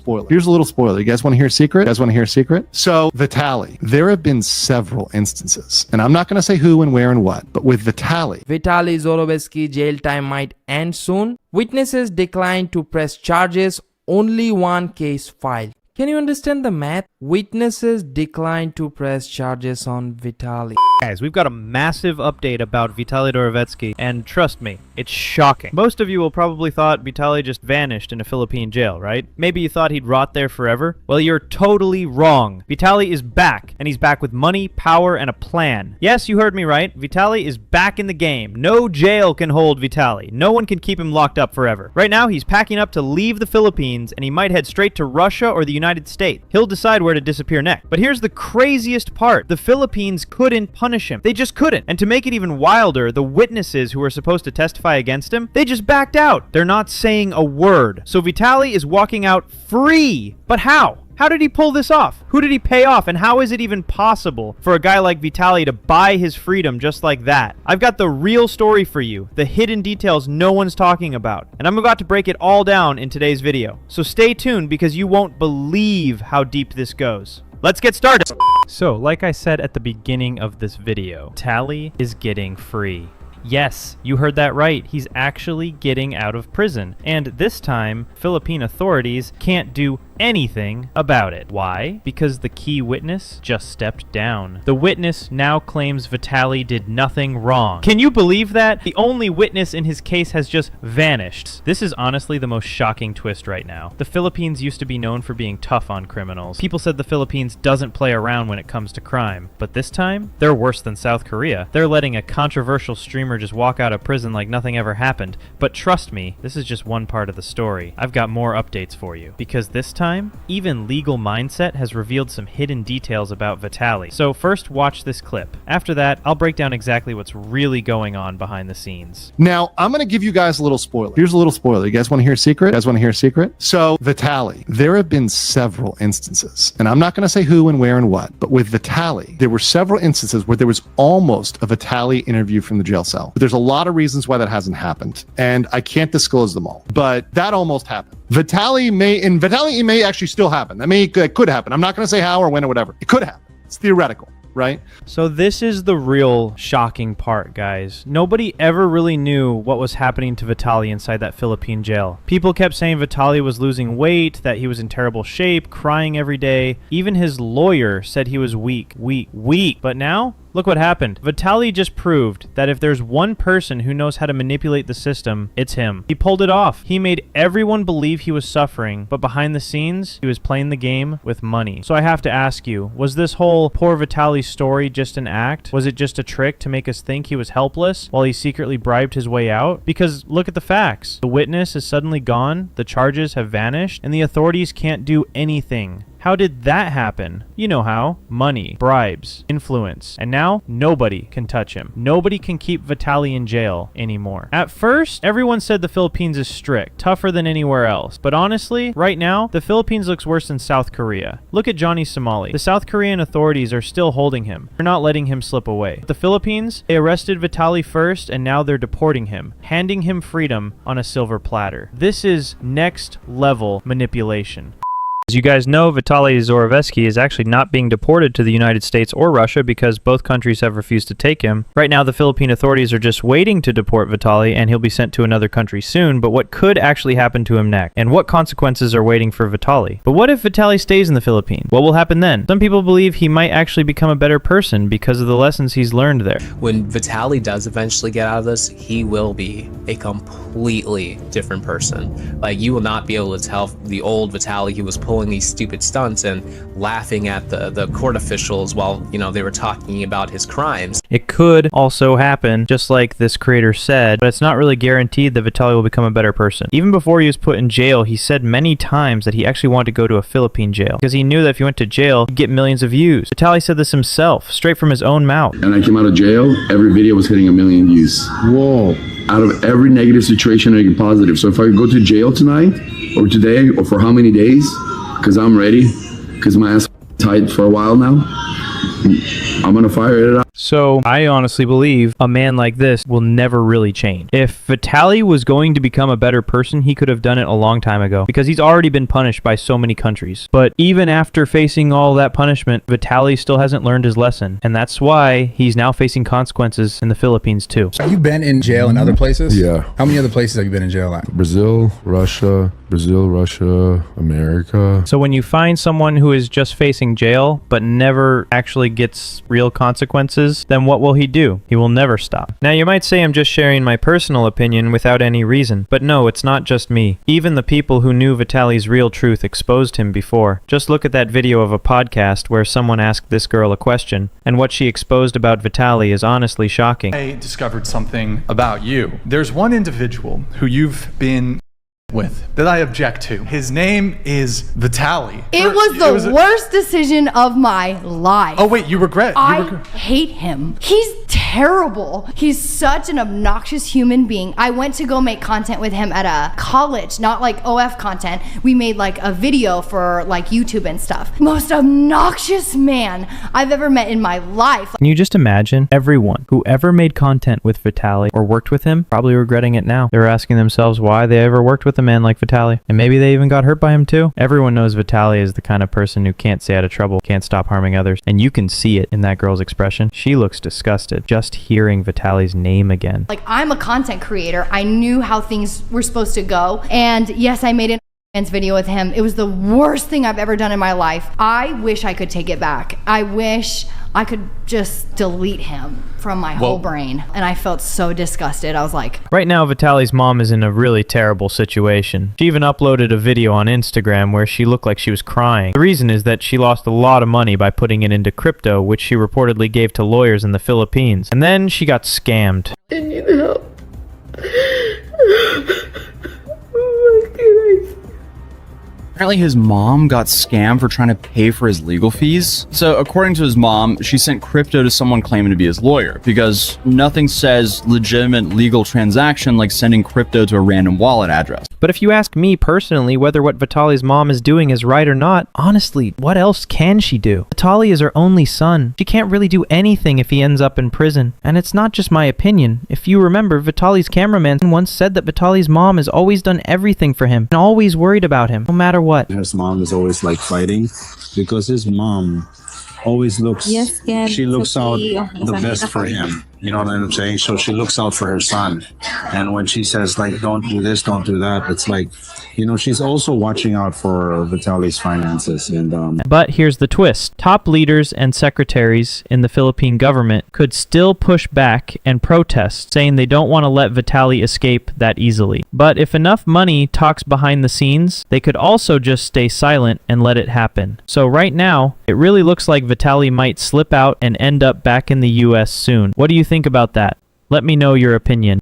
spoiler. Here's a little spoiler. You guys want to hear a secret? You guys want to hear a secret? So Vitaly, there have been several instances, and I'm not going to say who and where and what, but with Vitaly Zdorovetskiy jail time might end soon. Witnesses declined to press charges. Only one case filed. Can you understand the math? Witnesses declined to press charges on Vitaly. Guys, we've got a massive update about Vitaly Zdorovetskiy, and trust me, it's shocking. Most of you will probably thought Vitaly just vanished in a Philippine jail, right? Maybe you thought he'd rot there forever? Well, you're totally wrong. Vitaly is back, and he's back with money, power, and a plan. Yes, you heard me right. Vitaly is back in the game. No jail can hold Vitaly. No one can keep him locked up forever. Right now, he's packing up to leave the Philippines, and he might head straight to Russia or the United States. He'll decide where to disappear next. But here's the craziest part. The Philippines couldn't punish him. They just couldn't. And to make it even wilder, the witnesses who were supposed to testify against him, they just backed out. They're not saying a word. So Vitaly is walking out free. But how? How did he pull this off? Who did he pay off? And how is it even possible for a guy like Vitaly to buy his freedom just like that? I've got the real story for you, the hidden details no one's talking about. And I'm about to break it all down in today's video. So stay tuned because you won't believe how deep this goes. Let's get started. So, like I said at the beginning of this video, Vitaly is getting free. Yes, you heard that right. He's actually getting out of prison. And this time, Philippine authorities can't do anything about it. Why? Because the key witness just stepped down. The witness now claims Vitaly did nothing wrong. Can you believe that? The only witness in his case has just vanished. This is honestly the most shocking twist right now. The Philippines used to be known for being tough on criminals. People said the Philippines doesn't play around when it comes to crime. But this time, they're worse than South Korea. They're letting a controversial streamer just walk out of prison like nothing ever happened. But trust me, this is just one part of the story. I've got more updates for you. Because this time, even Legal Mindset has revealed some hidden details about Vitaly. So first, watch this clip. After that, I'll break down exactly what's really going on behind the scenes. Now, I'm going to give you guys a little spoiler. Here's a little spoiler. You guys want to hear a secret? You guys want to hear a secret? So Vitaly, there have been several instances, and I'm not going to say who and where and what, but with Vitaly, there were several instances where there was almost a Vitaly interview from the jail cell. But there's a lot of reasons why that hasn't happened, and I can't disclose them all, but that almost happened. Vitaly may actually still happen. It could happen. I'm not going to say how or when or whatever. It could happen. It's theoretical, right? So this is the real shocking part, guys. Nobody ever really knew what was happening to Vitaly inside that Philippine jail. People kept saying Vitaly was losing weight, that he was in terrible shape, crying every day. Even his lawyer said he was weak. But now, look what happened. Vitaly just proved that if there's one person who knows how to manipulate the system, it's him. He pulled it off. He made everyone believe he was suffering, but behind the scenes, he was playing the game with money. So I have to ask you, was this whole poor Vitaly story just an act? Was it just a trick to make us think he was helpless while he secretly bribed his way out? Because look at the facts. The witness is suddenly gone, the charges have vanished, and the authorities can't do anything. How did that happen? You know how. Money, bribes, influence. And now, nobody can touch him. Nobody can keep Vitaly in jail anymore. At first, everyone said the Philippines is strict, tougher than anywhere else. But honestly, right now, the Philippines looks worse than South Korea. Look at Johnny Somali. The South Korean authorities are still holding him. They're not letting him slip away. The Philippines, they arrested Vitaly first, and now they're deporting him, handing him freedom on a silver platter. This is next level manipulation. As you guys know, Vitaly Zdorovetskiy is actually not being deported to the United States or Russia because both countries have refused to take him. Right now, the Philippine authorities are just waiting to deport Vitaly, and he'll be sent to another country soon, but what could actually happen to him next? And what consequences are waiting for Vitaly? But what if Vitaly stays in the Philippines? What will happen then? Some people believe he might actually become a better person because of the lessons he's learned there. When Vitaly does eventually get out of this, he will be a completely different person. Like, you will not be able to tell the old Vitaly who was pulling these stupid stunts and laughing at the court officials while, you know, they were talking about his crimes. It could also happen, just like this creator said, but it's not really guaranteed that Vitaly will become a better person. Even before he was put in jail, he said many times that he actually wanted to go to a Philippine jail because he knew that if he went to jail, he'd get millions of views. Vitaly said this himself, straight from his own mouth. And I came out of jail, every video was hitting 1 million views. Whoa. Out of every negative situation, I get positive. So if I go to jail tonight, or today, or for how many days, because I'm ready, because my ass tight for a while now, I'm gonna fire it out. So I honestly believe a man like this will never really change. If Vitaly was going to become a better person, he could have done it a long time ago, because he's already been punished by so many countries. But even after facing all that punishment, Vitaly still hasn't learned his lesson, and that's why he's now facing consequences in the Philippines too. Have you been in jail in other places? Yeah. How many other places have you been in jail at? Brazil, Russia, America. So when you find someone who is just facing jail but never actually gets real consequences, then what will he do? He will never stop. Now you might say I'm just sharing my personal opinion without any reason, but no, it's not just me. Even the people who knew Vitaly's real truth exposed him before. Just look at that video of a podcast where someone asked this girl a question, and what she exposed about Vitaly is honestly shocking. I discovered something about you. There's one individual who you've been with that I object to. His name is Vitaly. It was the worst decision of my life. Oh wait, you regret? I hate him. He's terrible. He's such an obnoxious human being. I went to go make content with him at a college, not like OF content. We made like a video for like YouTube and stuff. Most obnoxious man I've ever met in my life. Can you just imagine everyone who ever made content with Vitaly or worked with him probably regretting it now? They're asking themselves why they ever worked with a man like Vitaly. And maybe they even got hurt by him too. Everyone knows Vitaly is the kind of person who can't stay out of trouble, can't stop harming others. And you can see it in that girl's expression. She looks disgusted just hearing Vitaly's name again. Like, I'm a content creator. I knew how things were supposed to go. And yes, I made an video with him. It was the worst thing I've ever done in my life. I wish I could take it back. I wish I could just delete him from my whole brain. And I felt so disgusted. I was like... Right now, Vitaly's mom is in a really terrible situation. She even uploaded a video on Instagram where she looked like she was crying. The reason is that she lost a lot of money by putting it into crypto, which she reportedly gave to lawyers in the Philippines. And then she got scammed. I need help. Apparently his mom got scammed for trying to pay for his legal fees. So according to his mom, she sent crypto to someone claiming to be his lawyer, because nothing says legitimate legal transaction like sending crypto to a random wallet address. But if you ask me personally whether what Vitaly's mom is doing is right or not, honestly, what else can she do? Vitaly is her only son. She can't really do anything if he ends up in prison. And it's not just my opinion. If you remember, Vitaly's cameraman once said that Vitaly's mom has always done everything for him and always worried about him, no matter what. His mom is always like fighting because his mom always looks, she looks out the best for him. You know what I'm saying? So she looks out for her son. And when she says like, don't do this, don't do that, it's like, you know, she's also watching out for Vitaly's finances. And But here's the twist. Top leaders and secretaries in the Philippine government could still push back and protest, saying they don't want to let Vitaly escape that easily. But if enough money talks behind the scenes, they could also just stay silent and let it happen. So right now, it really looks like Vitaly might slip out and end up back in the US soon. What do you think about that? Let me know your opinion.